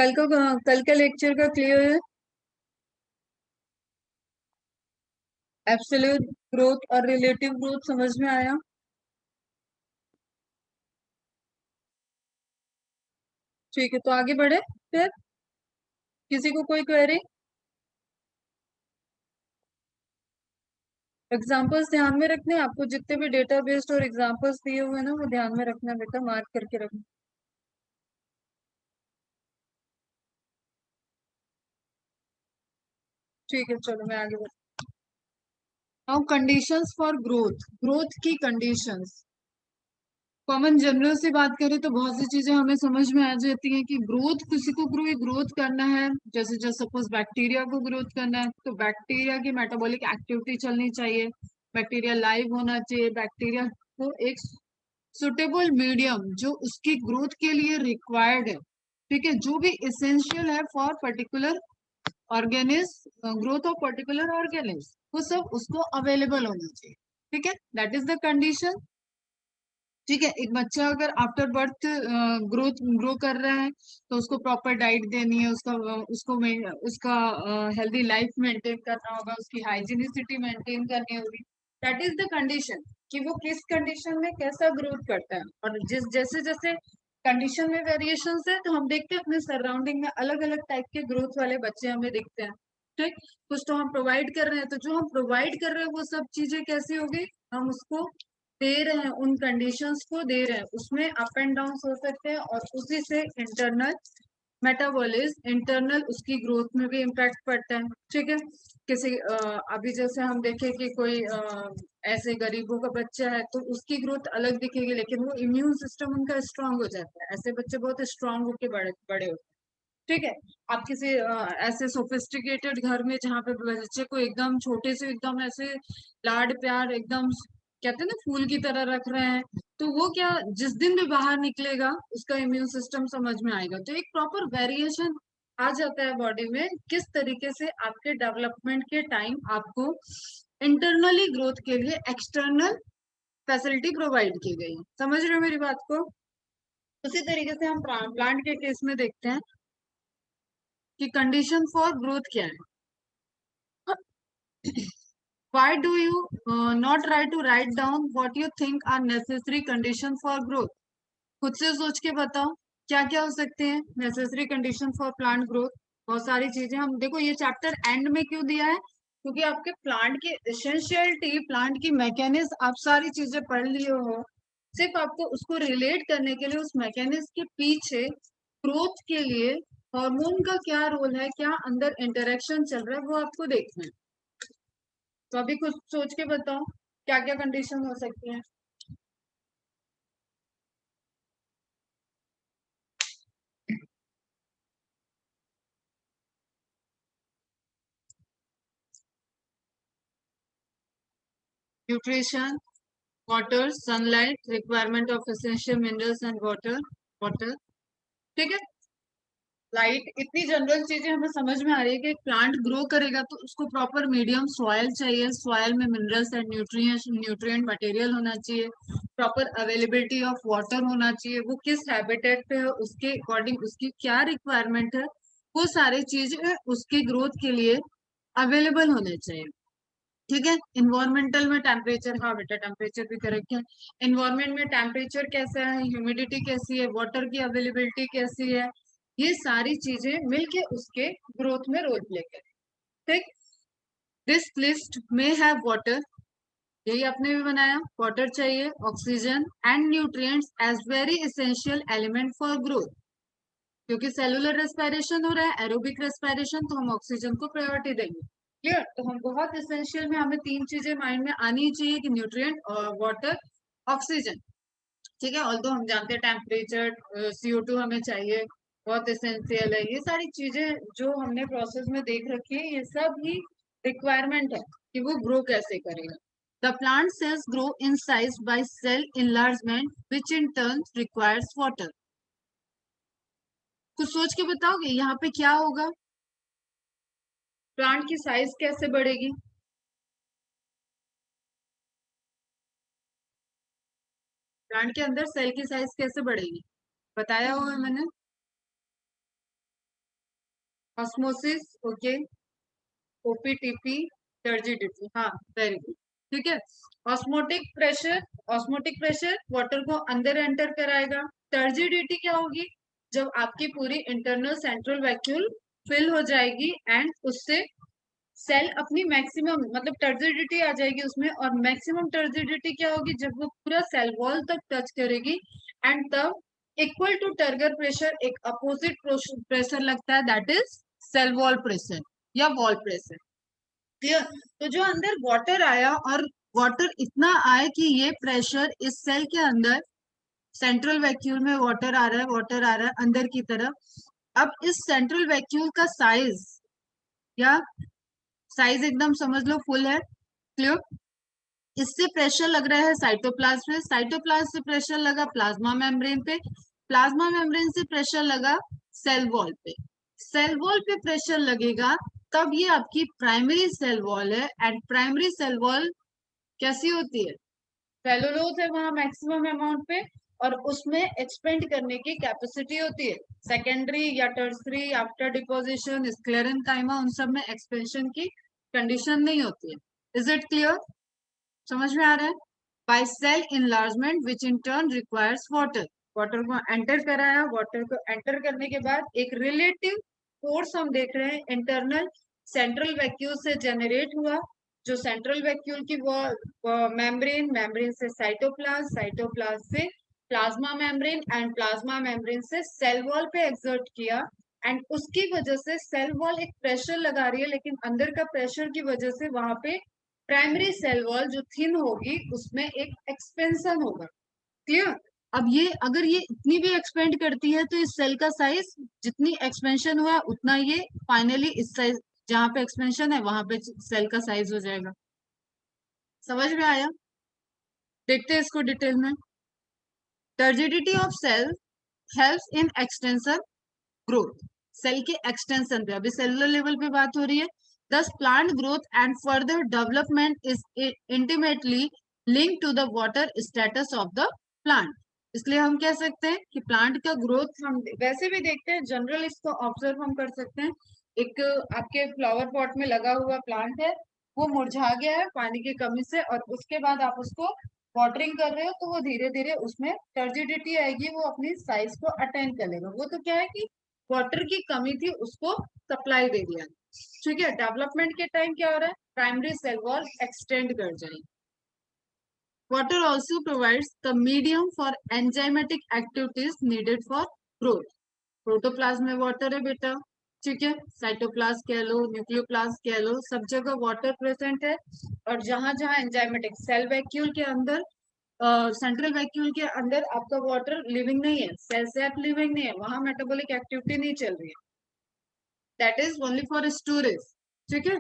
कल का लेक्चर का क्लियर है? एब्सोल्यूट ग्रोथ और रिलेटिव ग्रोथ समझ में आया? ठीक है, तो आगे बढ़े फिर। किसी को कोई क्वेरी? एग्जाम्पल्स ध्यान में रखने हैं आपको, जितने भी डेटा बेस्ड और एग्जाम्पल्स दिए हुए हैं ना, वो ध्यान में रखना बेटा, मार्क करके रखना। ठीक है, चलो मैं आगे बढ़ती हूँ। कंडीशंस फॉर ग्रोथ, ग्रोथ की कंडीशंस। कॉमन जनरल से बात करें तो बहुत सी चीजें हमें समझ में आ जाती हैं कि ग्रोथ, किसी को ग्रोथ करना है, जैसे जैसे सपोज बैक्टीरिया को ग्रोथ करना है, तो बैक्टीरिया की मेटाबॉलिक एक्टिविटी चलनी चाहिए, बैक्टीरिया लाइव होना चाहिए, बैक्टीरिया को एक सुटेबल मीडियम जो उसकी ग्रोथ के लिए रिक्वायर्ड है, ठीक है, जो भी इसेंशियल है for particular organism, growth of particular organism, वो सब उसको अवेलेबल होना चाहिए। ठीक है, दैट इज द कंडीशन। ठीक है, एक बच्चा अगर आफ्टर बर्थ ग्रो कर रहा है, तो उसको प्रॉपर डाइट देनी है, उसका हेल्दी लाइफ मेंटेन करना होगा, उसकी हाइजीनिसिटी मेंटेन करनी होगी। दैट इज द कंडीशन कि वो किस कंडीशन में कैसा ग्रोथ करता है। और जिस जैसे जैसे कंडीशन में वेरिएशन है, तो हम देखते हैं अपने सराउंडिंग में अलग अलग टाइप के ग्रोथ वाले बच्चे हमें दिखते हैं। ठीक, कुछ तो हम प्रोवाइड कर रहे हैं, तो जो हम प्रोवाइड कर रहे हैं वो सब चीजें कैसी होगी, हम उसको दे रहे हैं, उन कंडीशंस को दे रहे हैं, उसमें अप एंड डाउन हो सकते हैं, और उसी से इंटरनल मेटाबॉलिज्म, इंटरनल उसकी ग्रोथ में भी इम्पैक्ट पड़ता है। ठीक है, किसी अभी जैसे हम देखें कि कोई ऐसे गरीबों का बच्चा है, तो उसकी ग्रोथ अलग दिखेगी, लेकिन वो इम्यून सिस्टम उनका स्ट्रांग हो जाता है, ऐसे बच्चे बहुत स्ट्रांग होके बड़े बड़े होते हैं। ठीक है, आप किसी ऐसे सोफिस्टिकेटेड घर में जहाँ पे बच्चे को एकदम छोटे से एकदम ऐसे लाड प्यार एकदम कहते हैं ना फूल की तरह रख रहे हैं, तो वो क्या, जिस दिन भी बाहर निकलेगा उसका इम्यून सिस्टम समझ में आएगा, तो एक प्रॉपर वेरिएशन आ जाता है बॉडी में, किस तरीके से आपके डेवलपमेंट के टाइम आपको इंटरनली ग्रोथ के लिए एक्सटर्नल फैसिलिटी प्रोवाइड की गई है। समझ रहे हो मेरी बात को? उसी तरीके से हम प्लांट के केस में देखते हैं कि कंडीशन फॉर ग्रोथ क्या है। Why do you not try to write down what you think are necessary condition for growth? खुद से सोच के बताओ क्या क्या हो सकते हैं necessary condition for plant growth. बहुत सारी चीजें, हम देखो ये चैप्टर एंड में क्यों दिया है, क्योंकि आपके प्लांट की एसेंशियलिटी, प्लांट की मैकेनिज्म आप सारी चीजें पढ़ लिए हो, सिर्फ आपको उसको रिलेट करने के लिए उस मैकेनिज्म के पीछे ग्रोथ के लिए हार्मोन का क्या रोल है, क्या अंदर इंटरेक्शन चल रहा है, वो आपको देखना है। तो अभी कुछ सोच के बताओ क्या क्या कंडीशन हो सकती है। Nutrition, water, sunlight, requirement of essential minerals and water, water. ठीक है, लाइट, इतनी जनरल चीजें हमें समझ में आ रही है कि एक प्लांट ग्रो करेगा तो उसको प्रॉपर मीडियम सॉयल चाहिए, सॉयल में मिनरल्स एंड न्यूट्रिएंट मटेरियल होना चाहिए, प्रॉपर अवेलेबिलिटी ऑफ वाटर होना चाहिए, वो किस हैबिटेट पे है उसके अकॉर्डिंग उसकी क्या रिक्वायरमेंट है, वो सारी चीजें उसकी ग्रोथ के लिए अवेलेबल होने चाहिए। ठीक है, इन्वायरमेंटल में टेम्परेचर, हाँ बेटा टेम्परेचर भी करेक्ट है। इन्वायरमेंट में टेम्परेचर कैसा है, ह्यूमिडिटी कैसी है, वाटर की अवेलेबिलिटी कैसी है, ये सारी चीजें मिलके उसके ग्रोथ में रोल प्ले करें। ठीक, दिस लिस्ट में है वाटर, यही आपने भी बनाया, वाटर चाहिए, oxygen and nutrients as very essential element for growth, क्योंकि सेलुलर रेस्पिरेशन हो रहा है, एरोबिक रेस्पिरेशन, तो हम ऑक्सीजन को प्रायोरिटी देंगे। क्लियर, तो हम बहुत एसेंशियल में हमें तीन चीजें माइंड में आनी चाहिए कि न्यूट्रिएंट और वाटर, ऑक्सीजन। ठीक है, ऑल्दो हम जानते हैं टेम्परेचर, CO2 हमें चाहिए, बहुत एसेंशियल है, ये सारी चीजें जो हमने प्रोसेस में देख रखी है, ये सब ही रिक्वायरमेंट है कि वो ग्रो कैसे करेगा। The plant cells grow in size by cell enlargement which in turn requires water। कुछ सोच के बताओगे यहाँ पे क्या होगा, प्लांट की साइज कैसे बढ़ेगी? प्लांट के अंदर सेल की साइज कैसे बढ़ेगी, बताया हुआ है मैंने। ऑस्मोसिस, ओके, ओपीटीपी, टर्जिडिटी, हाँ, वेरी गुड, ठीक है। Osmotic pressure, osmotic pressure water को अंदर एंटर कराएगा। टर्जिडिटी क्या होगी? जब आपकी पूरी इंटरनल सेंट्रल वैक्यूल फिल हो जाएगी एंड उससे सेल अपनी मैक्सिमम मतलब टर्जिडिटी आ जाएगी उसमें, और मैक्सिमम टर्जिडिटी क्या होगी? जब वो पूरा सेल वॉल तक टच करेगी एंड तब इक्वल टू टर्गर प्रेशर एक अपोजिट प्रेशर लगता है, that is cell wall pressure या वॉल प्रेशर। क्लियर? तो जो अंदर वाटर आया और वाटर इतना आए कि ये प्रेशर इस सेल के अंदर सेंट्रल वैक्यूल में वाटर आ रहा है, वाटर आ रहा है अंदर की तरफ। अब इस सेंट्रल वैक्यूल का साइज या साइज एकदम समझ लो फुल है। क्लियर? इससे प्रेशर लग रहा है साइटोप्लाज्म पे, साइटोप्लाज्म से प्रेशर लगा प्लाज्मा मेम्ब्रेन पे, प्लाज्मा मेम्ब्रेन से प्रेशर लगा सेल वॉल पे, सेल वॉल पे प्रेशर लगेगा तब ये आपकी प्राइमरी सेल वॉल है। एंड प्राइमरी सेल वॉल कैसी होती है? सेलुलोज है वहां मैक्सिमम अमाउंट पे, और उसमें एक्सपेंड करने की कैपेसिटी होती है। सेकेंडरी या टर्सरी आफ्टर डिपोजिशन स्क्लेरेनकाइमा उन सब में एक्सपेंशन की कंडीशन नहीं होती है। Is it clear? समझ में आ रहा है? By cell enlargement which in turn requires water, water को एंटर कराया, वाटर को एंटर करने के बाद एक रिलेटिव फोर्स हम देख रहे हैं इंटरनल सेंट्रल वैक्यूल से जनरेट हुआ, जो सेंट्रल वैक्यूल की वो मेम्ब्रेन, मेम्ब्रेन से साइटोप्लाज्म, साइटोप्लाज्म से plasma membrane and plasma membrane से सेल वॉल पे एक्सर्ट किया। एंड उसकी वजह से सेल वॉल एक प्रेशर लगा रही है, लेकिन अंदर का प्रेशर की वजह से वहां पे प्राइमरी सेल वॉल जो थिन होगी उसमें एक एक्सपेंशन होगा। क्लियर? अब ये अगर ये इतनी भी एक्सपेंड करती है तो इस सेल का साइज जितनी एक्सपेंशन हुआ उतना ये फाइनली इस साइज जहां पे एक्सपेंशन है वहां पे सेल का साइज हो जाएगा। समझ में आया? देखते हैं इसको डिटेल में। Turgidity of cell helps in extension growth, cell के एक्सटेंशन पे, अभी सेलुलर लेवल पे बात हो रही है। This plant growth and further development is intimately link to the water status of the plant. इसलिए हम कह सकते हैं कि प्लांट का ग्रोथ हम वैसे भी देखते हैं, जनरल इसको ऑब्जर्व हम कर सकते हैं। एक आपके फ्लावर पॉट में लगा हुआ प्लांट है, वो मुरझा गया है पानी की कमी से, और उसके बाद आप उसको वाटरिंग कर रहे हो तो वो धीरे धीरे उसमें टर्जिडिटी आएगी, वो अपनी साइज को अटेंड कर लेगा। वो तो क्या है कि वाटर की कमी थी उसको सप्लाई दे दिया। ठीक है? डेवलपमेंट के टाइम क्या हो रहा है? प्राइमरी सेल वॉल एक्सटेंड कर जाएगी। Water also provides the medium for enzymatic activities needed for growth. Protoplasm में वाटर है बेटा, ठीक है, साइटोप्लाज्म कह लो, न्यूक्लियोप्लाज्म कह लो, सब जगह वाटर प्रेजेंट है। और जहां जहां एंजाइमेटिक सेल वैक्यूल के अंदर सेंट्रल वैक्यूल के अंदर आपका वाटर लिविंग नहीं है, सेल सेप लिविंग नहीं है, वहां मेटाबॉलिक एक्टिविटी नहीं चल रही है, that is only for storage. ठीक है?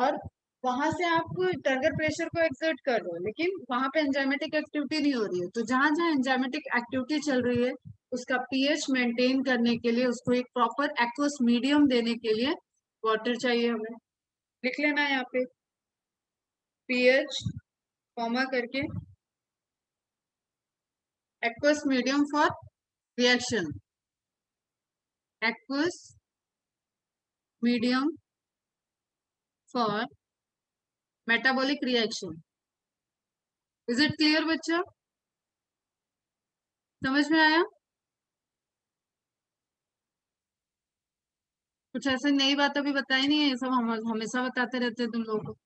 और वहां से आप टर्गर प्रेशर को एक्सर्ट कर रहे हो लेकिन वहां पे एंजाइमेटिक एक्टिविटी नहीं हो रही है, तो जहां जहां एंजाइमेटिक एक्टिविटी चल रही है उसका पीएच मेंटेन करने के लिए, उसको एक प्रॉपर एक्वस मीडियम देने के लिए वाटर चाहिए हमें। लिख लेना है यहाँ पे पीएच कॉमा करके, aqueous medium for reaction, aqueous medium for metabolic reaction. Is it clear बच्चा? समझ में आया? कुछ ऐसे नई बात अभी बताई नहीं है, ये सब हम हमेशा बताते रहते हैं तुम लोगों को।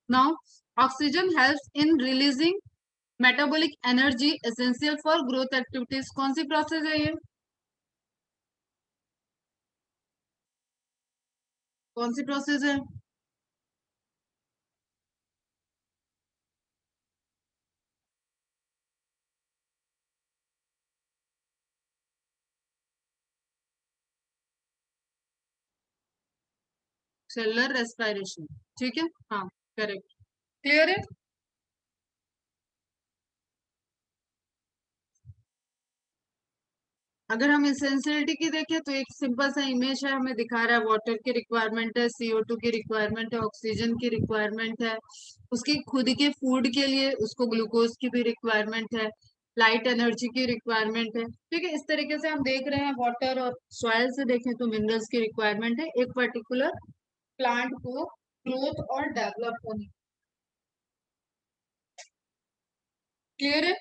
Now oxygen helps in releasing metabolic energy essential for growth activities. कौन सी प्रोसेस है ये? कौन सी प्रोसेस है? सेलुलर रेस्पिरेशन, ठीक है, हाँ, करेक्ट। क्लियर है? अगर हम एसेंशियलिटी की देखें तो एक सिंपल सा इमेज है, हमें दिखा रहा है वाटर की रिक्वायरमेंट है, CO2 की रिक्वायरमेंट है, ऑक्सीजन की रिक्वायरमेंट है, उसकी खुद के फूड के लिए उसको ग्लूकोज की भी रिक्वायरमेंट है। लाइट एनर्जी की रिक्वायरमेंट है। ठीक है, इस तरीके से हम देख रहे हैं वाटर और सॉइल से देखें तो मिनरल्स की रिक्वायरमेंट है एक पर्टिकुलर प्लांट को ग्रोथ और डेवलप होने। क्लियर है?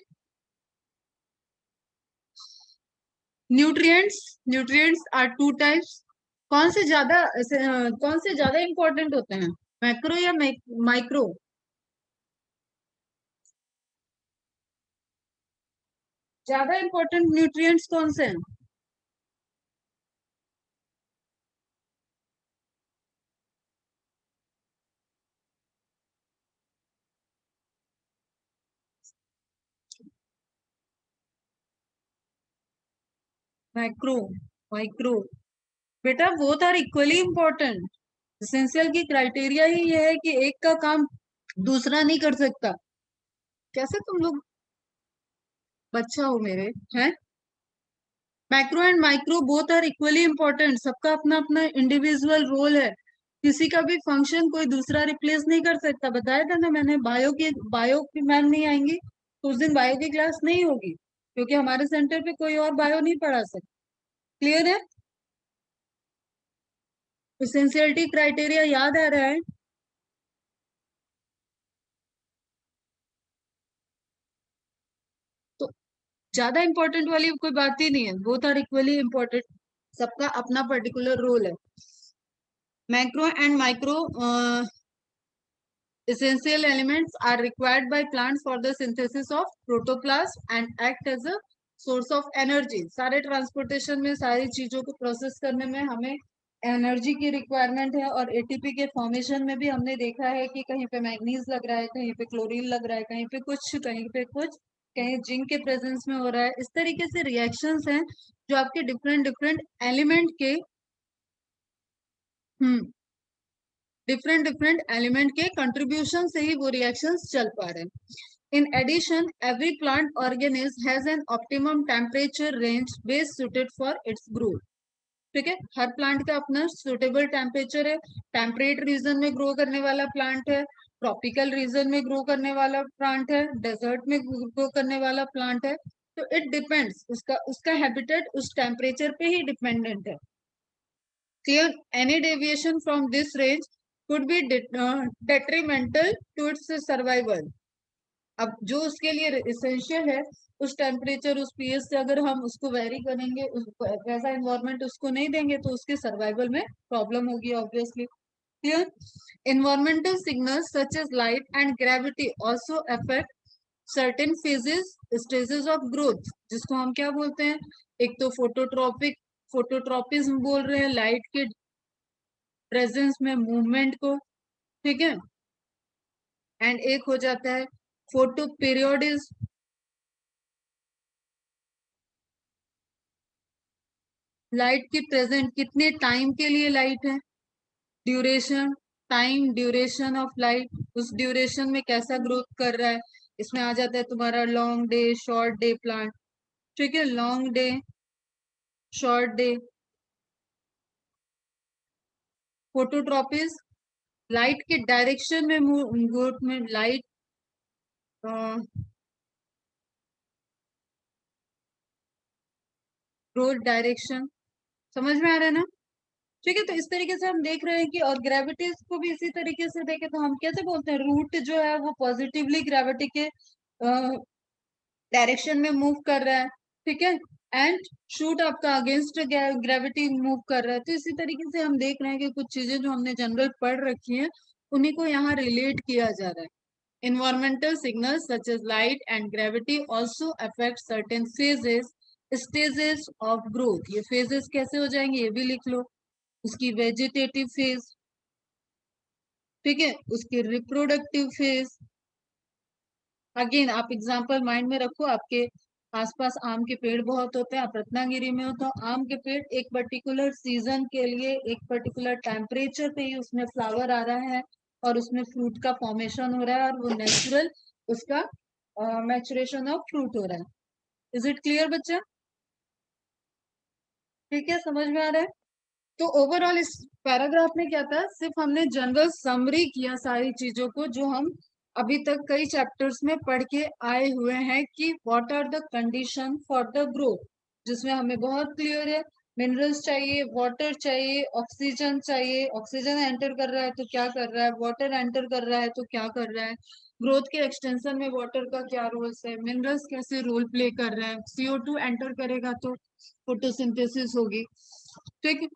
Nutrients, nutrients are two types. कौन से ज्यादा इंपॉर्टेंट होते हैं, मैक्रो या माइक्रो? ज्यादा इंपॉर्टेंट न्यूट्रिएंट्स कौन से हैं? Macro, micro? बेटा both are equally important. Essential की क्राइटेरिया ही ये है कि एक का काम दूसरा नहीं कर सकता। कैसे तुम लोग बच्चा हो मेरे, हैं? Macro and micro both are equally important, सबका अपना अपना इंडिविजुअल रोल है। किसी का भी फंक्शन कोई दूसरा रिप्लेस नहीं कर सकता। बताया था ना मैंने, बायो की मैम नहीं आएंगी तो उस दिन बायो की क्लास नहीं होगी, क्योंकि हमारे सेंटर पे कोई और बायो नहीं पढ़ा सकता। क्लियर है? एसेंशियलिटी क्राइटेरिया याद आ रहा है? तो ज्यादा इंपॉर्टेंट वाली कोई बात ही नहीं है, बोथ आर इक्वली इम्पोर्टेंट, सबका अपना पर्टिकुलर रोल है। Macro and micro essential elements are required by plants for the synthesis of protoplasm and act as a source of energy। सारे ट्रांसपोर्टेशन में सारी चीजों को प्रोसेस करने में हमें एनर्जी की रिक्वायरमेंट है, और एटीपी के फॉर्मेशन में भी हमने देखा है कि कहीं पे मैग्नीज लग रहा है, कहीं पे क्लोरीन लग रहा है, कहीं पे कुछ, कहीं पे कुछ, कहीं जिंक के प्रेजेंस में हो रहा है। इस तरीके से रिएक्शंस हैं जो आपके डिफरेंट डिफरेंट एलिमेंट के, हम्म, डिफरेंट डिफरेंट एलिमेंट के कंट्रीब्यूशन से ही वो रिएक्शंस चल पा रहे हैं। In addition, every plant organism has an optimum temperature range best suited for its growth। ठीक है, हर प्लांट का अपना सुटेबल टेम्परेचर है। टेम्परेट रीजन में ग्रो करने वाला प्लांट है, ट्रॉपिकल रीजन में ग्रो करने वाला प्लांट है, डेजर्ट में ग्रो करने वाला प्लांट है। तो इट डिपेंड्स, उसका उसका हैबिटेट उस टेम्परेचर पे ही डिपेंडेंट है। Clear? Any deviation from this range could be detrimental to its survival। अब जो उसके लिए इसेंशियल है, उस टेम्परेचर उस पीएच से अगर हम उसको वेरी करेंगे, वैसा एनवायरमेंट उसको नहीं देंगे तो उसके सर्वाइवल में प्रॉब्लम होगी obviously. Clear? Environmental signals such as light and gravity also affect certain phases stages of growth, जिसको हम क्या बोलते हैं? एक तो फोटोट्रॉपिज्म बोल रहे हैं, लाइट के प्रेजेंस में मूवमेंट को। ठीक है, एंड एक हो जाता है फोटो पीरियोडिज्म, लाइट की प्रेजेंट कितने टाइम के लिए लाइट है, duration, time duration of light, उस ड्यूरेशन में कैसा ग्रोथ कर रहा है। इसमें आ जाता है तुम्हारा long day short day plant. ठीक है, long day short day. Phototropism, light के डायरेक्शन में ग्रोथ में लाइट ग्रोथ डायरेक्शन, समझ में आ रहा है ना? ठीक है, तो इस तरीके से हम देख रहे हैं कि, और ग्रेविटी को भी इसी तरीके से देखें तो हम कैसे बोलते हैं, रूट जो है वो पॉजिटिवली ग्रेविटी के डायरेक्शन में मूव कर रहा है। ठीक है, एंड शूट आपका अगेंस्ट ग्रेविटी मूव कर रहा है। तो इसी तरीके से हम देख रहे हैं कि कुछ चीजें जो हमने जनरल पढ़ रखी हैं उन्हीं को यहाँ रिलेट किया जा रहा है। Environmental signals such as light and gravity also affect certain phases stages of growth। ये phases कैसे हो जाएंगे ये भी लिख लो। उसकी वेजिटेटिव फेज, ठीक है, उसकी रिप्रोडक्टिव फेज। अगेन आप एग्जांपल माइंड में रखो, आपके आसपास आम के पेड़ बहुत होते हैं, आप रत्नागिरी में हो तो आम के पेड़ एक पर्टिकुलर सीजन के लिए एक पर्टिकुलर टेम्परेचर पे ही उसमें फ्लावर आ रहा है और उसमें फ्रूट का फॉर्मेशन हो रहा है, और वो नेचुरल उसका मैचुरेशन ऑफ फ्रूट हो रहा है। इज इट क्लियर बच्चा? ठीक है, समझ में आ रहा है? तो ओवरऑल इस पैराग्राफ में क्या था, सिर्फ हमने जनरल समरी किया सारी चीजों को जो हम अभी तक कई चैप्टर्स में पढ़ के आए हुए हैं कि what are the condition for the growth, जिसमें हमें बहुत क्लियर है मिनरल्स चाहिए, वाटर चाहिए, ऑक्सीजन चाहिए, ऑक्सीजन एंटर कर रहा है तो क्या कर रहा है, वाटर एंटर कर रहा है तो क्या कर रहा है, ग्रोथ के एक्सटेंशन में वाटर का क्या रोल है, मिनरल्स कैसे रोल प्ले कर रहे हैं, CO2 एंटर करेगा तो फोटोसिंथेसिस होगी। ठीक है,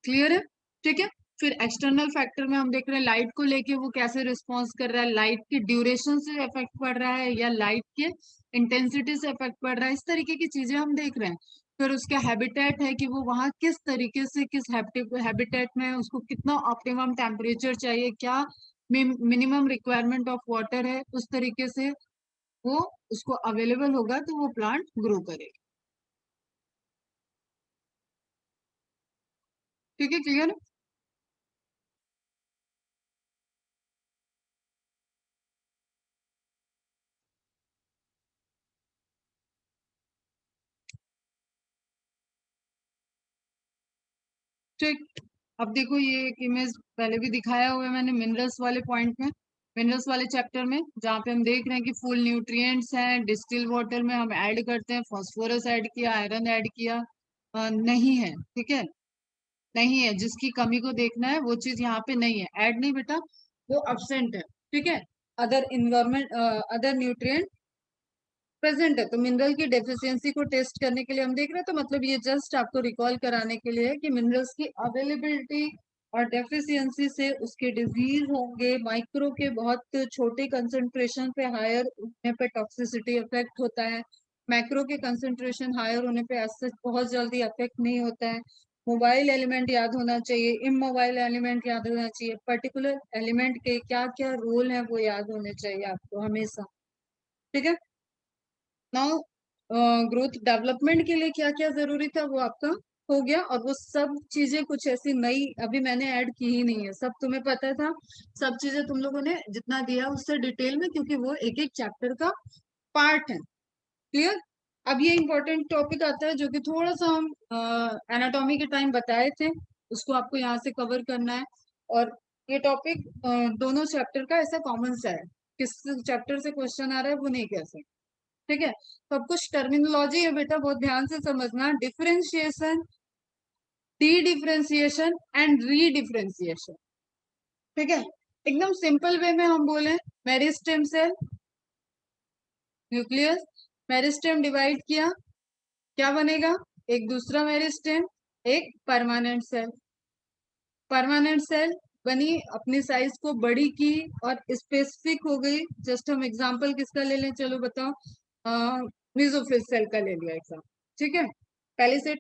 क्लियर है। ठीक है, फिर एक्सटर्नल फैक्टर में हम देख रहे हैं लाइट को लेके वो कैसे रिस्पॉन्स कर रहा है, लाइट की ड्यूरेशन से इफेक्ट पड़ रहा है या लाइट के इंटेंसिटी से इफेक्ट पड़ रहा है, इस तरीके की चीजें हम देख रहे हैं। फिर उसका हैबिटेट है कि वो वहां किस तरीके से किस हैबिटेट में है, उसको कितना ऑप्टिमम टेम्परेचर चाहिए, क्या मिनिमम रिक्वायरमेंट ऑफ वाटर है, उस तरीके से वो उसको अवेलेबल होगा तो वो प्लांट ग्रो करेगा। ठीक है, क्लियर। ठीक, अब देखो ये एक इमेज पहले भी दिखाया हुआ है मैंने मिनरल्स वाले पॉइंट में, मिनरल्स वाले चैप्टर में, जहाँ पे हम देख रहे हैं कि फुल न्यूट्रिएंट्स हैं, डिस्टिल वाटर में हम ऐड करते हैं, फास्फोरस ऐड किया, आयरन ऐड किया, नहीं है। ठीक है, नहीं है, जिसकी कमी को देखना है वो चीज यहाँ पे नहीं है, ऐड नहीं बेटा, वो अब्सेंट है। ठीक है, other environment, other nutrient present है, तो मिनरल की डेफिशिएंसी को टेस्ट करने के लिए हम देख रहे हैं, तो मतलब ये जस्ट आपको रिकॉल कराने के लिए है कि मिनरल्स की अवेलेबिलिटी और डेफिशिएंसी से उसके डिजीज होंगे, माइक्रो के बहुत छोटे कंसंट्रेशन पे हायर होने पे टॉक्सिसिटी इफेक्ट होता है, मैक्रो के कंसंट्रेशन हायर होने पे ऐसे बहुत जल्दी इफेक्ट नहीं होता है। मोबाइल एलिमेंट याद होना चाहिए, इमोबाइल एलिमेंट याद होना चाहिए, पर्टिकुलर एलिमेंट के क्या क्या रोल है वो याद होने चाहिए आपको हमेशा। ठीक है, नाउ ग्रोथ डेवलपमेंट के लिए क्या क्या जरूरी था वो आपका हो गया, और वो सब चीजें कुछ ऐसी नई अभी मैंने ऐड की ही नहीं है, सब तुम्हें पता था, सब चीजें तुम लोगों ने जितना दिया उससे डिटेल में, क्योंकि वो एक एक चैप्टर का पार्ट है। क्लियर। अब ये इंपॉर्टेंट टॉपिक आता है जो कि थोड़ा सा हम एनाटॉमी के टाइम बताए थे, उसको आपको यहाँ से कवर करना है। और ये टॉपिक दोनों चैप्टर का ऐसा कॉमन सा है, किस चैप्टर से क्वेश्चन आ रहा है वो नहीं कह सकते। ठीक है, सब कुछ टर्मिनोलॉजी है बेटा, बहुत ध्यान से समझना, differentiation, dedifferentiation and redifferentiation. ठीक है, एकदम सिंपल वे में हम बोले, meristem cell, nucleus, meristem divide किया, क्या बनेगा, एक दूसरा मेरिस्टेम, एक परमानेंट सेल, परमानेंट सेल बनी, अपनी साइज को बड़ी की और स्पेसिफिक हो गई। जस्ट हम एग्जांपल किसका ले लें, चलो बताओ, मेसोफिल सेल का ले लिया एग्जाम्पल। ठीक है, पहले सेट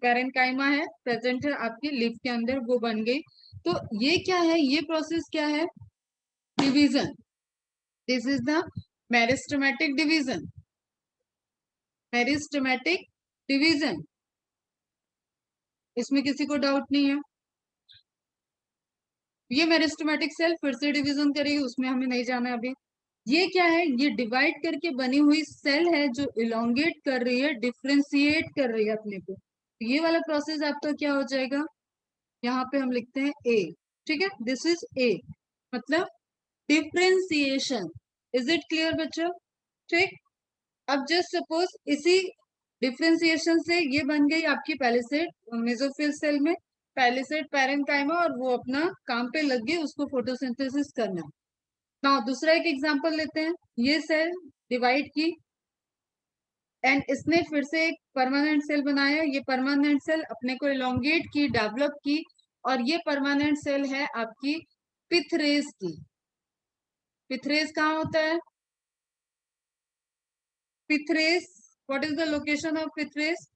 पैरेन्काइमा है, प्रेजेंट है आपकी लीफ के अंदर, वो बन गई। तो ये क्या है, ये प्रोसेस क्या है, division, this is the meristematic division, meristematic division, इसमें किसी को डाउट नहीं है। ये मेरिस्टेमेटिक सेल फिर से डिवीजन करेगी, उसमें हमें नहीं जाना है अभी। ये क्या है, ये डिवाइड करके बनी हुई सेल है जो इलोंगेट कर रही है, डिफ्रेंशिएट कर रही है अपने को, ये वाला प्रोसेस आपका क्या हो जाएगा, यहाँ पे हम लिखते हैं ए। ठीक है, दिस इज ए, मतलब डिफ्रेंसिएशन। इज इट क्लियर बच्चों। ठीक, अब जस्ट सपोज इसी डिफ्रेंसिएशन से ये बन गई आपकी पैलिसेड मेसोफिल सेल में, पैलिसेड पैरेन्काइमा, और वो अपना काम पे लग गई, उसको फोटोसिंथेसिस करना। ना दूसरा एक एग्जांपल लेते हैं, ये सेल डिवाइड की एंड इसने फिर से एक परमानेंट सेल बनाया, ये परमानेंट सेल अपने को इलोंगेट की, डेवलप की, और ये परमानेंट सेल है आपकी पिथरेस की। पिथरेस कहाँ होता है, pith rays, what is the location of pith rays,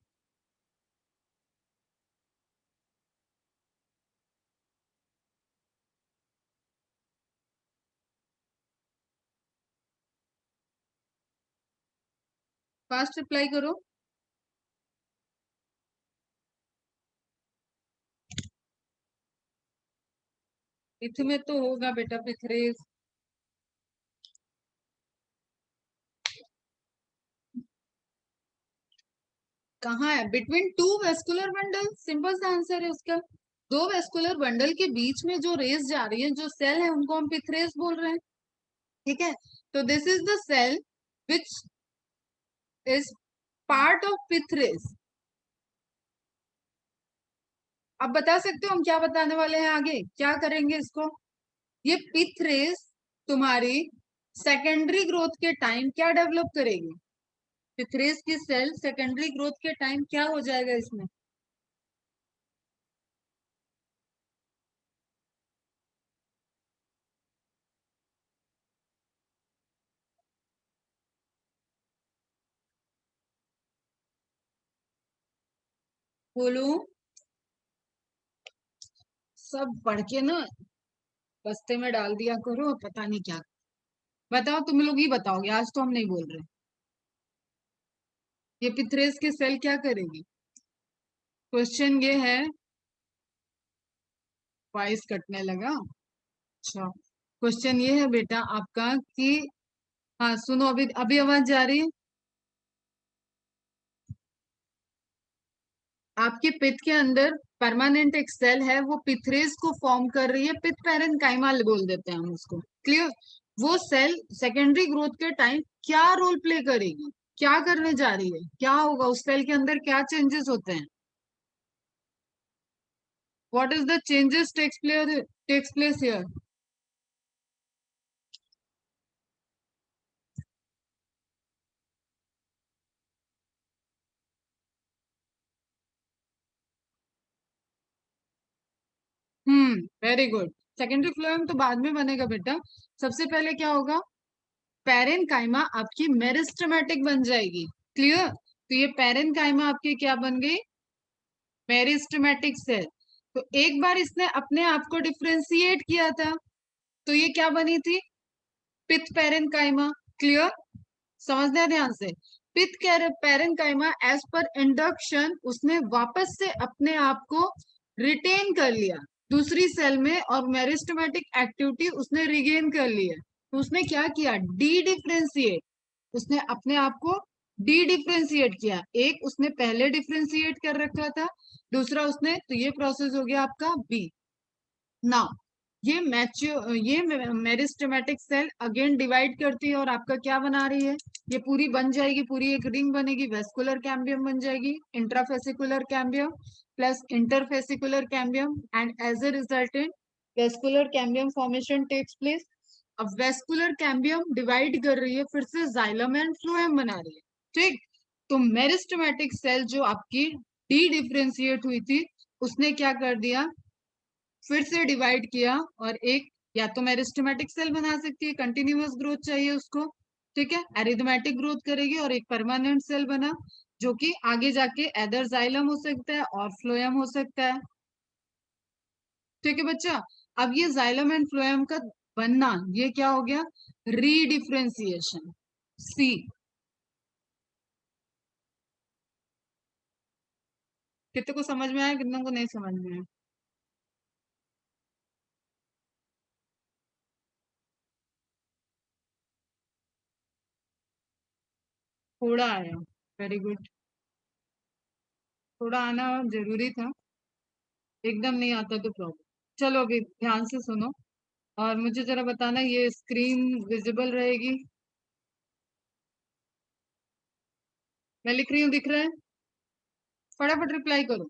fast reply करो। इथ में तो होगा बेटा पिथरेस, कहाँ है, between two vascular bundle, simple सा आंसर है उसका। दो वेस्कुलर बंडल के बीच में जो रेस जा रही है, जो सेल है, उनको हम पिथरेस बोल रहे हैं। ठीक है, तो this is the cell which is part of pith rays. अब बता सकते हो हम क्या बताने वाले हैं, आगे क्या करेंगे इसको। ये पिथ रेस तुम्हारी सेकेंडरी ग्रोथ के टाइम क्या डेवलप करेगी, पिथ रेस की सेल सेकेंडरी ग्रोथ के टाइम क्या हो जाएगा इसमें। बोलू, सब पढ़ के ना बस्ते में डाल दिया करो, पता नहीं क्या। बताओ, तुम लोग ही बताओगे, आज तो हम नहीं बोल रहे। ये पिथ रेस की सेल क्या करेगी, क्वेश्चन ये है। वॉइस कटने लगा। अच्छा, क्वेश्चन ये है बेटा आपका कि, हाँ सुनो, अभी अभी आवाज जा रही है। आपके पित्त के अंदर परमानेंट एक सेल है, वो पिथरेस को फॉर्म कर रही है, पित्त पैरेन्काइमा बोल देते हैं हम उसको। क्लियर। वो सेल सेकेंडरी ग्रोथ के टाइम क्या रोल प्ले करेगी, क्या करने जा रही है, क्या होगा उस सेल के अंदर, क्या चेंजेस होते हैं। What is the changes takes place here. Very good. Secondary phloem तो बाद में बनेगा बेटा, सबसे पहले क्या होगा, पैरेन्काइमा आपकी मेरिस्टेमेटिक बन जाएगी। क्लियर। तो ये पैरेन्काइमा आपकी क्या बन गई, मेरिस्टेमेटिक सेल। तो एक बार इसने अपने आप को डिफ्रेंशिएट किया था, तो ये क्या बनी थी, पिथ पैरेन्काइमा। क्लियर, समझना है ध्यान से। पिथ पैरेन्काइमा एज पर इंडक्शन उसने वापस से अपने आप को रिटेन कर लिया दूसरी सेल में, और मेरिस्टेमेटिक एक्टिविटी उसने रिगेन कर ली है। तो उसने क्या किया, डी डिफ्रेंशिएट, उसने अपने आप को डी डिफ्रेंशिएट किया। एक उसने पहले डिफ्रेंशिएट कर रखा था, दूसरा उसने, तो ये प्रोसेस हो गया आपका बी। नाउ ये मेरिस्टेमेटिक सेल अगेन डिवाइड करती है और आपका क्या बना रही है, ये पूरी बन जाएगी, पूरी एक रिंग बनेगी, वेस्कुलर कैम्बियम बन जाएगी, intrafascicular cambium plus interfascicular cambium, and as a resultant vascular cambium formation takes place. अब वेस्कुलर कैम्बियम डिवाइड कर रही है, फिर से जाइलम एंड फ्लोएम बना रही है। ठीक, तो मेरिस्टेमेटिक सेल जो आपकी डी डिफ्रेंशिएट हुई थी, उसने क्या कर दिया, फिर से डिवाइड किया, और एक या तो मेरिस्टेमेटिक सेल बना सकती है, कंटिन्यूअस ग्रोथ चाहिए उसको, ठीक है, एरिथमेटिक ग्रोथ करेगी, और एक परमानेंट सेल बना, जो कि आगे जाके एदर जाइलम हो सकता है और फ्लोएम हो सकता है। ठीक है बच्चा। अब ये जाइलम एंड फ्लोएम का बनना, ये क्या हो गया, रीडिफ्रेंसिएशन। सी, कितने को समझ में आया, कितने को नहीं समझ में आया। थोड़ा आया, वेरी गुड। थोड़ा आना जरूरी था, एकदम नहीं आता तो प्रॉब्लम। चलो अभी ध्यान से सुनो, और मुझे जरा बताना, ये स्क्रीन विजिबल रहेगी, मैं लिख रही हूँ, दिख रहा है, फटाफट रिप्लाई करो।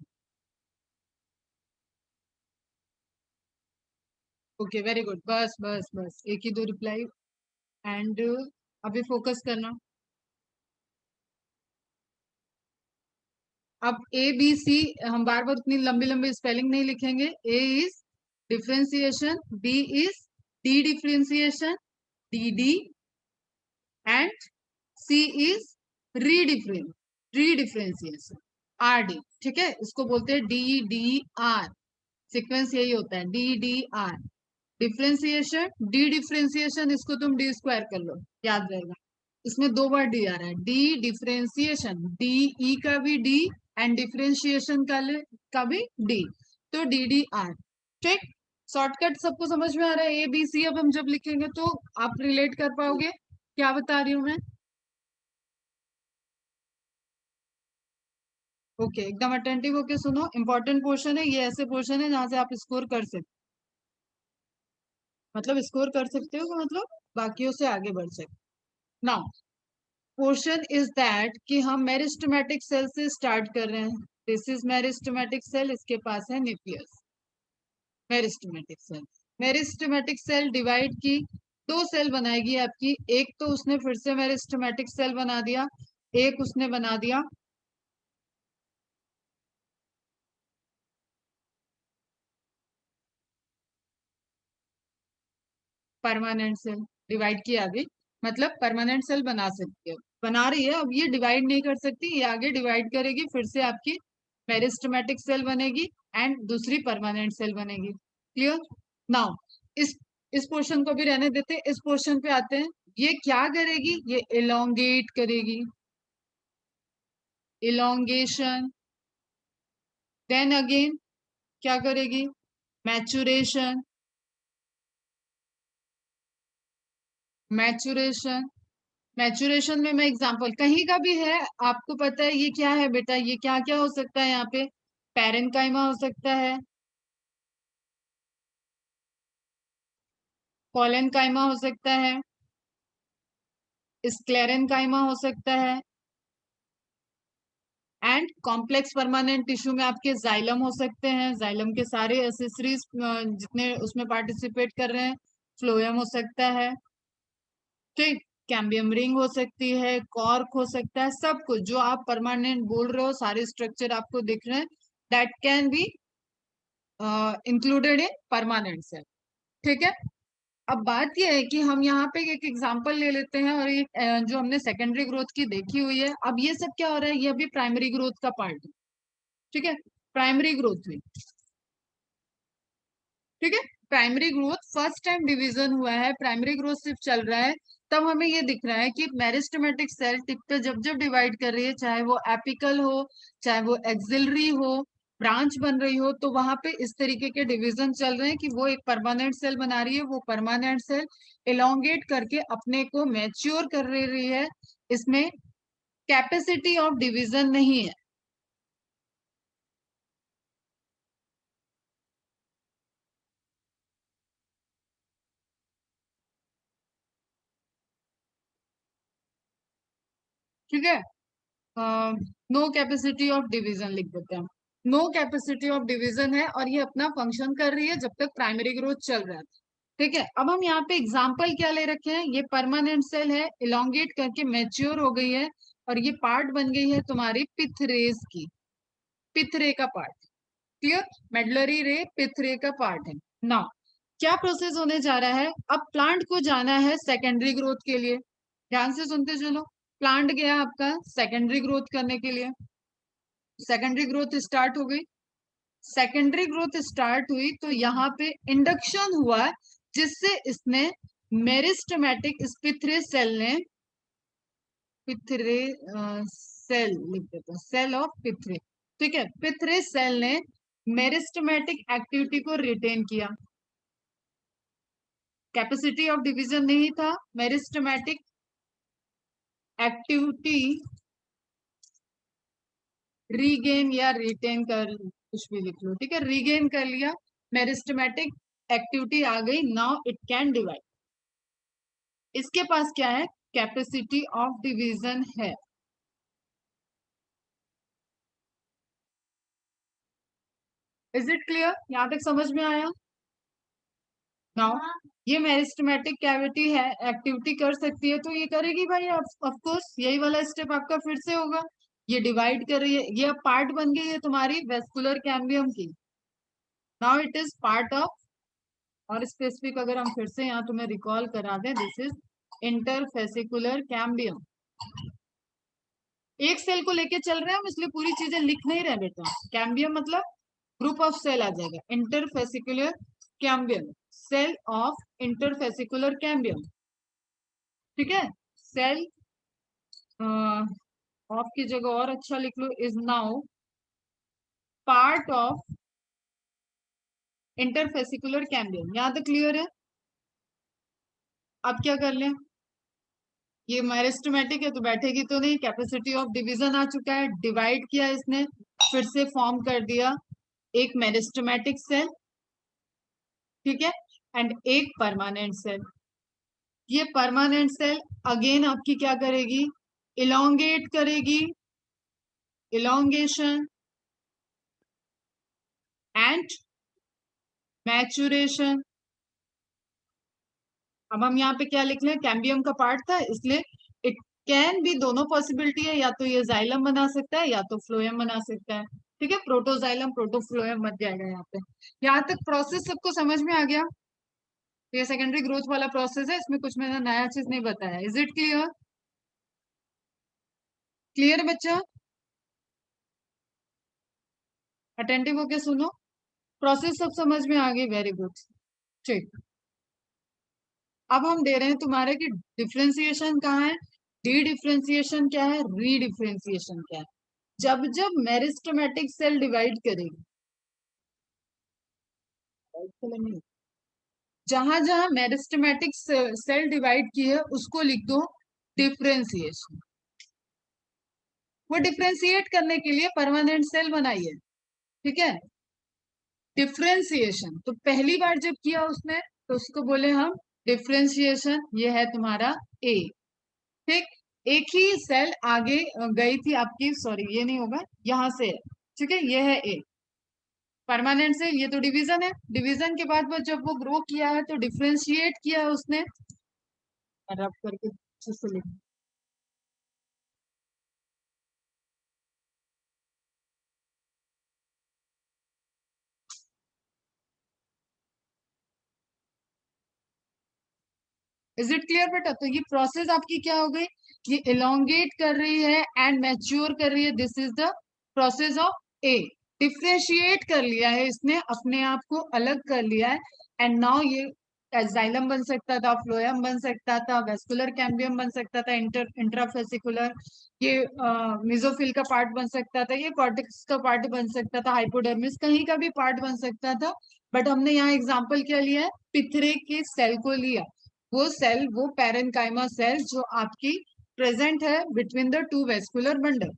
ओके वेरी गुड, बस बस बस एक ही दो रिप्लाई। एंड अभी फोकस करना। अब ए बी सी, हम बार बार उतनी लंबी लंबी स्पेलिंग नहीं लिखेंगे। A is differentiation, B is dedifferentiation, D D, and C is redifference redifferentiation, R D. ठीक है, इसको बोलते हैं डी डी आर, सीक्वेंस यही होता है, D D R. Differentiation, D differentiation, इसको तुम डी स्क्वायर कर लो, याद रहेगा। इसमें दो बार डी आ रहा है, डी डिफ्रेंसिएशन, डी ई का भी डी, एंड डिफ्रेंशिएशन का भी डी, तो डी डी आर। ठीक, शॉर्टकट सबको समझ में आ रहा है, ए बी सी अब हम जब लिखेंगे तो आप रिलेट कर पाओगे क्या बता रही हूँ मैं। ओके, एकदम अटेंटिव होके सुनो, इंपॉर्टेंट पोर्शन है ये, ऐसे पोर्शन है जहां से आप स्कोर कर सकते, मतलब स्कोर कर सकते हो, मतलब बाकियों से आगे बढ़ सके। नाउ क्वेश्चन इज दैट कि हम मेरिस्टेमेटिक सेल से स्टार्ट कर रहे हैं। दिस इज मेरिस्टेमेटिक सेल, इसके पास है nucleus. Meristematic cell, meristematic cell divide की, दो सेल बनाएगी आपकी। एक तो उसने फिर से मेरिस्टेमेटिक सेल बना दिया, एक उसने बना दिया परमानेंट सेल। डिवाइड किया अभी, मतलब परमानेंट सेल बना सकती है, बना रही है। अब ये डिवाइड नहीं कर सकती, ये आगे डिवाइड करेगी, फिर से आपकी मेरिस्टेमेटिक सेल बनेगी एंड दूसरी परमानेंट सेल बनेगी। क्लियर? नाउ इस इस पोर्शन को भी रहने देते हैं, इस पोर्शन पे आते हैं। ये क्या करेगी? ये इलोंगेट करेगी, इलोंगेशन। देन अगेन क्या करेगी? Maturation, maturation. मैचुरेशन में मैं एग्जांपल कहीं का भी है, आपको पता है ये क्या है बेटा? ये क्या क्या हो सकता है यहाँ पे? पैरेनकाइमा हो सकता है, कॉलेनकाइमा हो सकता है, स्क्लेरेनकाइमा हो सकता है, एंड कॉम्प्लेक्स परमानेंट टिश्यू में आपके जाइलम हो सकते हैं। जाइलम के सारे एसेसरीज जितने उसमें पार्टिसिपेट कर रहे हैं, फ्लोएम हो सकता है, ठीक, कैम्बियम रिंग हो सकती है, कॉर्क हो सकता है, सब कुछ जो आप परमानेंट बोल रहे हो, सारे स्ट्रक्चर आपको दिख रहे हैं, that can be included in permanent cell. ठीक है? अब बात यह है कि हम यहाँ पे एक एग्जांपल ले लेते हैं, और ये जो हमने सेकेंडरी ग्रोथ की देखी हुई है, अब ये सब क्या हो रहा है? ये अभी प्राइमरी ग्रोथ का पार्ट है। ठीक है? प्राइमरी ग्रोथ में, ठीक है, primary growth first time division हुआ है, प्राइमरी ग्रोथ सिर्फ चल रहा है, तब हमें ये दिख रहा है कि मेरिस्टेमेटिक सेल टिप पे जब जब डिवाइड कर रही है, चाहे वो एपिकल हो, चाहे वो एक्सिलरी हो, ब्रांच बन रही हो, तो वहां पे इस तरीके के डिवीजन चल रहे हैं कि वो एक परमानेंट सेल बना रही है, वो परमानेंट सेल एलोंगेट करके अपने को मैच्योर कर रही है। इसमें कैपेसिटी ऑफ डिवीजन नहीं है। ठीक है? नो कैपेसिटी ऑफ डिवीजन लिख देते हैं। नो कैपेसिटी ऑफ डिवीजन है, और ये अपना फंक्शन कर रही है जब तक प्राइमरी ग्रोथ चल रहा है। ठीक है? अब हम यहाँ पे एग्जांपल क्या ले रखे हैं? ये परमानेंट सेल है, इलोंगेट करके मैच्योर हो गई है, और ये पार्ट बन गई है तुम्हारी पिथरेज की, पिथरे का पार्ट। क्लियर? मेडलरी रे पिथरे का पार्ट है। नाउ क्या प्रोसेस होने जा रहा है? अब प्लांट को जाना है सेकेंडरी ग्रोथ के लिए। ध्यान से सुनते चलो। प्लांट गया आपका सेकेंडरी ग्रोथ करने के लिए, सेकेंडरी ग्रोथ स्टार्ट हो गई। सेकेंडरी ग्रोथ स्टार्ट हुई तो यहाँ पे इंडक्शन हुआ, जिससे इसने मेरिस्टेमेटिक, इस पिथरे सेल ने, पिथरे सेल लिख देते हैं, सेल ऑफ पिथरे। ठीक है? पिथरे सेल ने मेरिस्टेमेटिक एक्टिविटी को रिटेन किया। कैपेसिटी ऑफ डिवीजन नहीं था, मेरिस्टेमेटिक एक्टिविटी रीगेन या रिटेन कर, कुछ भी लिख लो, ठीक है, रीगेन कर लिया, मेरिस्टेमेटिक एक्टिविटी आ गई, नाउ इट कैन डिवाइड। इसके पास क्या है? कैपेसिटी ऑफ डिवीजन है। Is it clear? यहां तक समझ में आया? नाउ ये मेरिस्टेमेटिक कैविटी है, एक्टिविटी कर सकती है, तो ये करेगी भाई, ऑफ कोर्स यही वाला स्टेप आपका फिर से होगा। ये डिवाइड कर रही है, ये अब पार्ट बन गई है तुम्हारी वेस्कुलर कैम्बियम की। Now it is part of, और स्पेसिफिक अगर हम फिर से यहाँ तुम्हें रिकॉल करा दें, दिस इज इंटरफेसिकुलर कैम्बियम। एक सेल को लेके चल रहे हैं हम, इसलिए पूरी चीजें लिख नहीं रहे बेटा। कैम्बियम मतलब ग्रुप ऑफ सेल आ जाएगा, interfascicular cambium, cell of interfascicular cambium. ठीक है? सेल ऑफ की जगह और अच्छा लिख लो, is now part of interfascicular cambium. यहां तक क्लियर है? अब क्या कर लें? ये मेरिस्टेमेटिक है तो बैठेगी तो नहीं, कैपेसिटी ऑफ डिवीजन आ चुका है, डिवाइड किया इसने, फिर से फॉर्म कर दिया एक मेरिस्टेमेटिक सेल, ठीक है, एंड एक परमानेंट सेल। ये परमानेंट सेल अगेन आपकी क्या करेगी, इलोंगेट करेगी, इलोंगेशन एंड मैचुरेशन। अब हम यहाँ पे क्या लिख रहे हैं, कैम्बियम का पार्ट था इसलिए इट कैन भी, दोनों पॉसिबिलिटी है, या तो ये जाइलम बना सकता है या तो फ्लोएम बना सकता है। ठीक है, प्रोटोजाइलम प्रोटोफ्लोएम बन जाएगा यहाँ पे। यहाँ तक प्रोसेस सबको समझ में आ गया। तो ये सेकेंडरी ग्रोथ वाला प्रोसेस है, इसमें कुछ मैंने नया चीज नहीं बताया। Is it clear? क्लियर बच्चा? अटेंटिव होके सुनो। प्रोसेस सब समझ में आ गई, वेरी गुड। ठीक, अब हम दे रहे हैं तुम्हारे कि डिफ्रेंसिएशन कहाँ है, डी डिफ्रेंसिएशन क्या है, री डिफ्रेंसिएशन क्या है। जब जब मेरिस्टेमेटिक सेल डिवाइड करेगी, जहां जहां मेरिस्टेमेटिक सेल डिवाइड की है उसको लिख दो डिफ्रेंसिएशन। वो डिफ्रेंशिएट करने के लिए परमानेंट सेल बनाई है। ठीक है, डिफ्रेंसिएशन तो पहली बार जब किया उसने तो उसको बोले हम डिफ्रेंशिएशन। ये है तुम्हारा ए। ठीक, एक ही सेल आगे गई थी आपकी, सॉरी ये नहीं होगा, यहाँ से है। ठीक है, ये है ए परमानेंट सेल, ये तो डिवीजन है। डिवीजन के बाद वो जब वो ग्रो किया है तो डिफ्रेंशिएट किया है उसने, रब करके अच्छे से लिख। इज इट क्लियर बेटा? तो ये प्रोसेस आपकी क्या हो गई, ये इलोंगेट कर रही है एंड मैच्योर कर रही है। This is the process of A. Differentiate कर लिया है इसने, अपने आप को अलग कर लिया है, एंड नाउ ये जाइलम बन सकता था, फ्लोएम बन सकता था, वेस्कुलर कैम्बियम बन सकता था, इंट्राफेसिकुलर, ये मिजोफिल का पार्ट बन सकता था, ये कॉर्टेक्स का पार्ट बन सकता था, हाइपोडर्मिस कहीं का भी पार्ट बन सकता था। बट हमने यहाँ एग्जाम्पल क्या लिया है, पिथरे के सेल को लिया। वो सेल, वो पैरेनकाइमा सेल जो आपकी प्रेजेंट है between the two vascular bundle.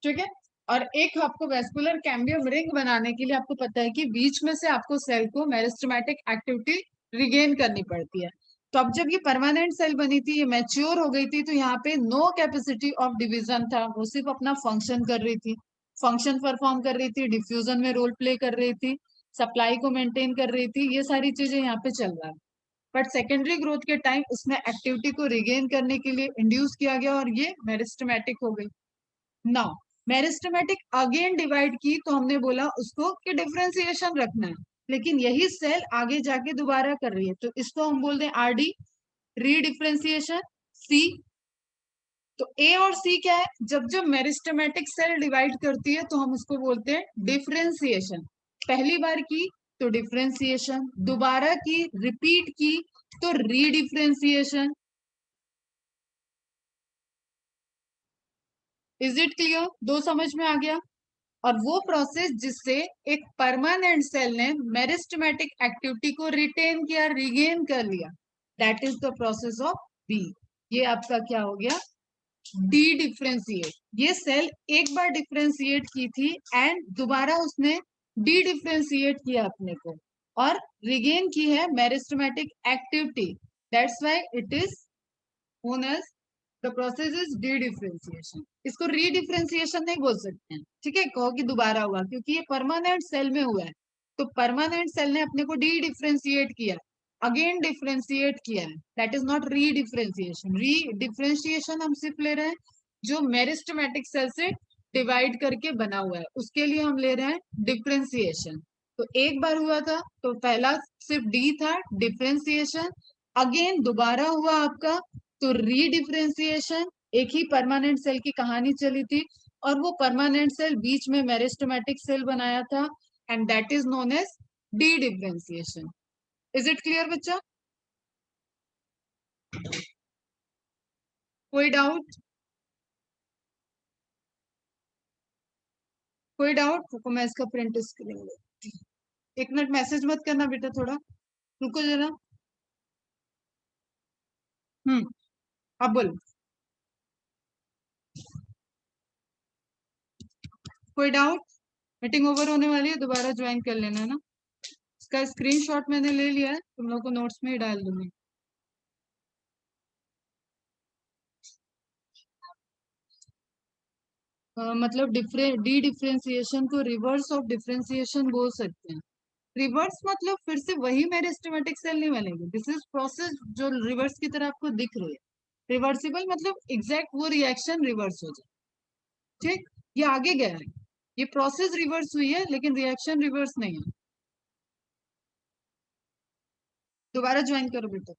ठीक है, और एक आपको वेस्कुलर कैम्बियम रिंग बनाने के लिए आपको पता है कि बीच में से आपको सेल को मेरिस्टेमेटिक एक्टिविटी रिगेन करनी पड़ती है। तो अब जब ये परमानेंट सेल बनी थी, ये मैच्योर हो गई थी, तो यहाँ पे नो कैपेसिटी ऑफ डिवीजन था, वो सिर्फ अपना फंक्शन कर रही थी, फंक्शन परफॉर्म कर रही थी, डिफ्यूजन में रोल प्ले कर रही थी, सप्लाई को मेंटेन कर रही थी, ये सारी चीजें यहाँ पे चल रहा है। बट सेकेंडरी ग्रोथ के टाइम उसमें एक्टिविटी को रिगेन करने के लिए इंड्यूस किया गया और ये मेरिस्टेमेटिक हो गई। नाउ मेरिस्टेमेटिक अगेन डिवाइड की तो हमने बोला उसको कि डिफरेंशिएशन रखना है, लेकिन यही सेल आगे जाके दोबारा कर रही है तो इसको हम बोलते हैं आरडी, री डिफरेंशिएशन। सी, तो ए और सी क्या है, जब जब मेरिस्टेमेटिक सेल डिवाइड करती है तो हम उसको बोलते हैं डिफरेंशिएशन। पहली बार की तो डिफरेंशिएशन, दोबारा की, रिपीट की तो री डिफरेंशिएशन। Is it clear? दो समझ में आ गया। और वो प्रोसेस जिससे एक परमानेंट सेल ने मेरिस्टेमेटिक एक्टिविटी को रिटेन किया, रिगेन कर लिया, that is the process of B. ये आपका क्या हो गया, डी डिफ्रेंशिएट। ये सेल एक बार डिफ्रेंशिएट की थी एंड दोबारा उसने डी डिफ्रेंशिएट किया अपने को और रिगेन की है meristematic activity, that's why it is known as the process is de-differentiation। इसको री-डिफरेंशिएशन नहीं बोल सकते हैं। ठीक है, कहो कि दोबारा हुआ क्योंकि ये परमानेंट सेल में हुआ है, तो परमानेंट सेल ने अपने को डी डिफ्रेंशिएट किया, अगेन डिफ्रेंशिएट किया है, दैट इज नॉट री डिफ्रेंशिएशन। री डिफ्रेंशिएशन हम सिर्फ ले रहे हैं जो मेरिस्टेमेटिक सेल से डिवाइड करके बना हुआ है, उसके लिए हम ले रहे हैं डिफ्रेंशिएशन। तो एक बार हुआ था तो पहला सिर्फ डी था, डिफ्रेंशिएशन, अगेन दोबारा हुआ आपका तो री डिफ्रेंशिएशन। एक ही परमानेंट सेल की कहानी चली थी और वो परमानेंट सेल बीच में मेरिस्टेमेटिक सेल बनाया था and that is known as dedifferentiation. Is it clear बच्चा? कोई डाउट? कोई डाउट? रुको मैं इसका प्रिंट स्क्रीन लेती हूँ। एक मिनट मैसेज मत करना बेटा, थोड़ा रुको जरा। अब बोलो। कोई डाउट? मीटिंग ओवर होने वाली है, दोबारा ज्वाइन कर लेना है ना। इसका स्क्रीनशॉट मैंने ले लिया है, तुम लोग को नोट्स में ही डाल दूंगी। मतलब डी डिफ्रेंसिएशन को रिवर्स ऑफ डिफ्रेंसिएशन बोल सकते हैं। रिवर्स मतलब फिर से वही मेरे स्टेमेटिक सेल नहीं बनेगी, दिस इज प्रोसेस जो रिवर्स की तरह आपको दिख रही है। रिवर्सिबल मतलब एग्जैक्ट वो रिएक्शन रिवर्स हो जाए। ठीक, ये आगे गया है, ये प्रोसेस रिवर्स हुई है लेकिन रिएक्शन रिवर्स नहीं है। दोबारा ज्वाइन करो बेटा।